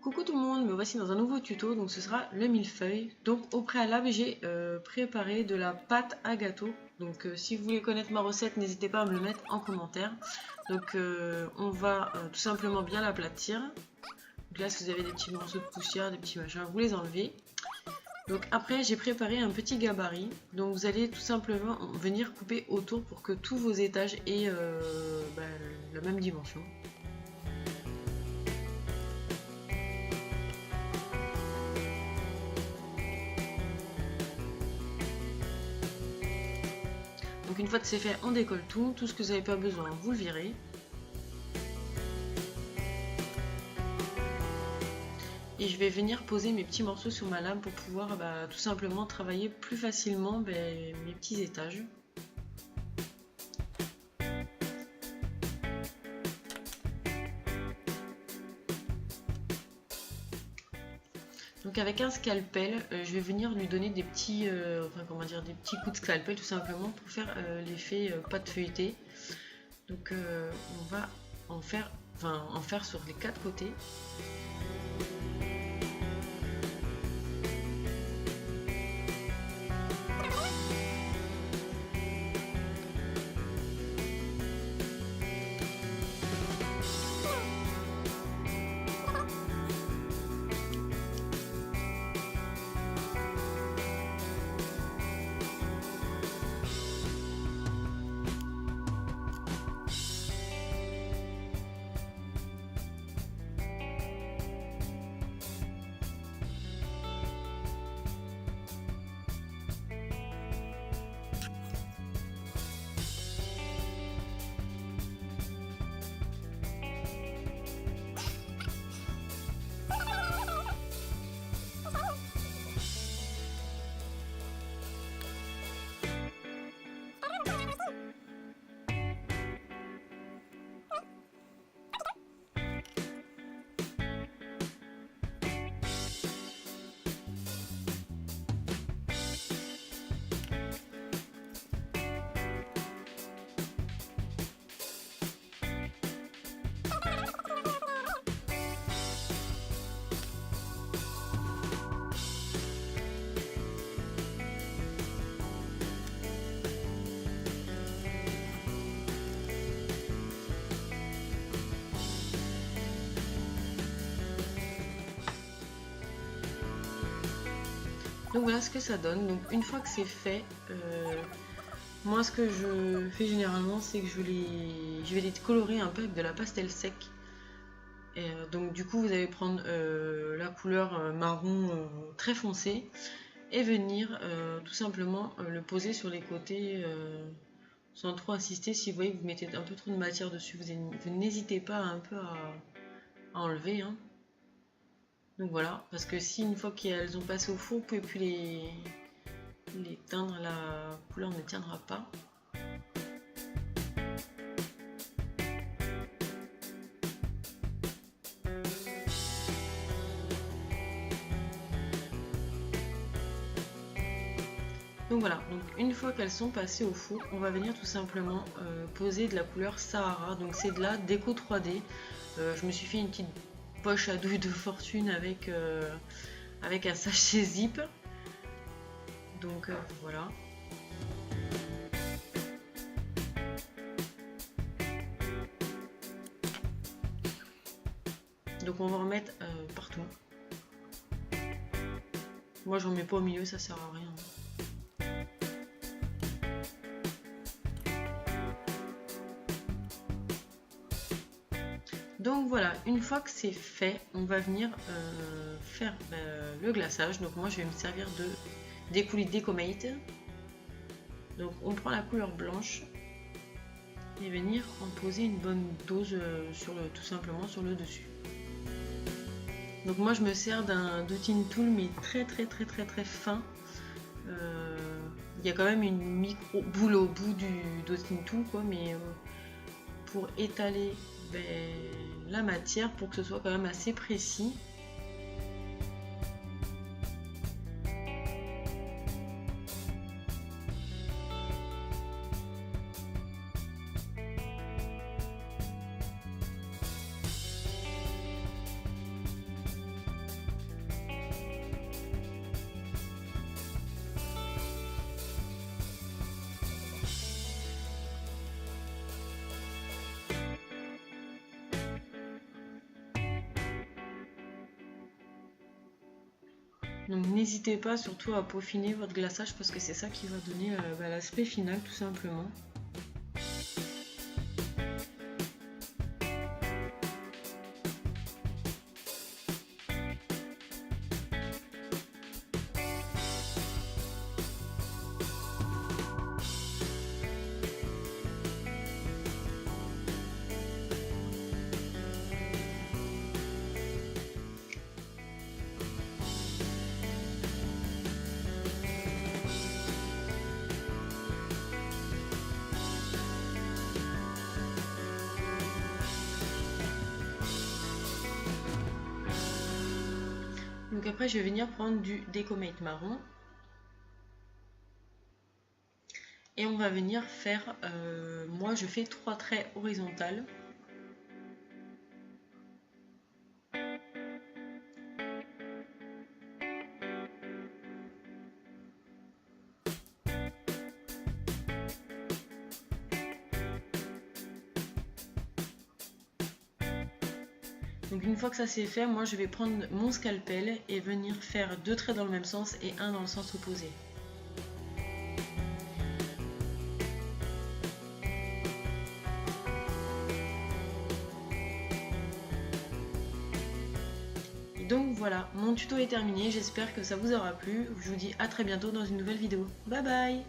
Coucou tout le monde, me voici dans un nouveau tuto, donc ce sera le millefeuille. Donc au préalable j'ai préparé de la pâte à gâteau, donc si vous voulez connaître ma recette n'hésitez pas à me le mettre en commentaire. Donc on va tout simplement bien l'aplatir. Donc là si vous avez des petits morceaux de poussière, des petits machins, vous les enlevez. Donc après j'ai préparé un petit gabarit, donc vous allez tout simplement venir couper autour pour que tous vos étages aient la même dimension. Donc une fois que c'est fait, on décolle tout ce que vous n'avez pas besoin, vous le virez. Et je vais venir poser mes petits morceaux sur ma lame pour pouvoir tout simplement travailler plus facilement mes petits étages. Donc avec un scalpel, je vais venir lui donner des petits, des petits coups de scalpel tout simplement pour faire l'effet pâte feuilletée. Donc on va en faire sur les 4 côtés. Donc voilà ce que ça donne. Donc une fois que c'est fait, moi ce que je fais généralement c'est que je vais les colorer un peu avec de la pastel sec. Et, donc du coup vous allez prendre la couleur marron très foncé et venir tout simplement le poser sur les côtés sans trop insister. Si vous voyez que vous mettez un peu trop de matière dessus, vous n'hésitez pas un peu à enlever. Hein. Donc voilà, parce que si une fois qu'elles ont passé au four, vous pouvez plus les teindre, la couleur ne tiendra pas. Donc voilà, donc une fois qu'elles sont passées au four, on va venir tout simplement poser de la couleur Sahara. Donc c'est de la déco 3D. Je me suis fait une petite poche à douille de fortune avec un sachet zip. Donc voilà. Donc on va en mettre partout. Moi j'en mets pas au milieu, ça sert à rien. Donc voilà, une fois que c'est fait, on va venir faire le glaçage. Donc moi je vais me servir des coulis Decomate. Donc on prend la couleur blanche et venir en poser une bonne dose tout simplement sur le dessus. Donc moi je me sers d'un dotting tool mais très fin. Il y a quand même une micro boule au bout du dotting tool quoi, mais pour étaler la matière pour que ce soit quand même assez précis. Donc n'hésitez pas surtout à peaufiner votre glaçage parce que c'est ça qui va donner l'aspect final tout simplement. Donc après je vais venir prendre du Decomate marron et on va venir faire, moi je fais 3 traits horizontales. Donc une fois que ça c'est fait, moi je vais prendre mon scalpel et venir faire 2 traits dans le même sens et un dans le sens opposé. Donc voilà, mon tuto est terminé, j'espère que ça vous aura plu. Je vous dis à très bientôt dans une nouvelle vidéo. Bye bye!